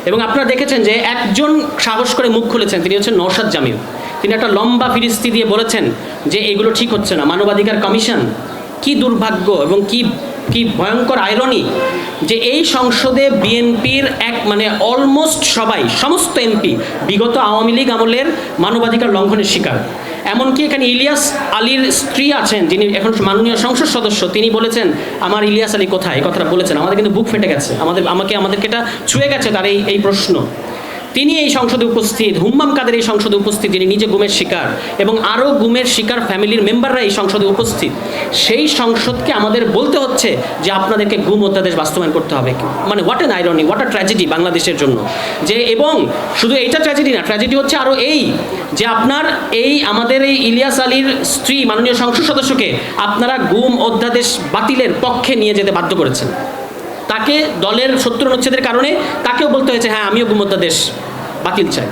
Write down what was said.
এবং আপনারা দেখেছেন যে একজন সাহস করে মুখ খুলেছেন, তিনি হচ্ছেন নওশাদ জামিল। তিনি একটা লম্বা ফিরিস্তি দিয়ে বলেছেন যে এগুলো ঠিক হচ্ছে না, মানবাধিকার কমিশন। কি দুর্ভাগ্য এবং কি কি ভয়ঙ্কর আইরনি যে এই সংসদে বিএনপির অলমোস্ট সবাই, সমস্ত এমপি বিগত আওয়ামী লীগ আমলের মানবাধিকার লঙ্ঘনের শিকার। এমনকি এখানে ইলিয়াস আলীর স্ত্রী আছেন, যিনি এখন মাননীয় সংসদ সদস্য, তিনি বলেছেন আমার ইলিয়াস আলী কোথায়, এই কথাটা বলেছেন। আমাদের কিন্তু বুক ফেটে গেছে, আমাদেরকে এটা ছুঁয়ে গেছে তার এই প্রশ্ন। তিনি এই সংসদে উপস্থিত, হুম্মাম কাদের এই সংসদে উপস্থিত, যিনি নিজে গুমের শিকার, এবং আরও গুমের শিকার ফ্যামিলির মেম্বাররা এই সংসদে উপস্থিত। সেই সংসদকে আমাদের বলতে হচ্ছে যে আপনাদেরকে গুম অধ্যাদেশ বাস্তবায়ন করতে হবে। What an irony, what a tragedy বাংলাদেশের জন্য। যে এবং শুধু এইটা ট্র্যাজেডি না, ট্র্যাজেডি হচ্ছে আরও এই যে আপনার আমাদের এই ইলিয়াস আলীর স্ত্রী মাননীয় সংসদ সদস্যকে আপনারা গুম অধ্যাদেশ বাতিলের পক্ষে নিয়ে যেতে বাধ্য করেছেন। তাকে দলের 70 অনুচ্ছেদের কারণে তাকেও বলতে হয়েছে হ্যাঁ আমিও গুম অধ্যাদেশ বাতিল চাই।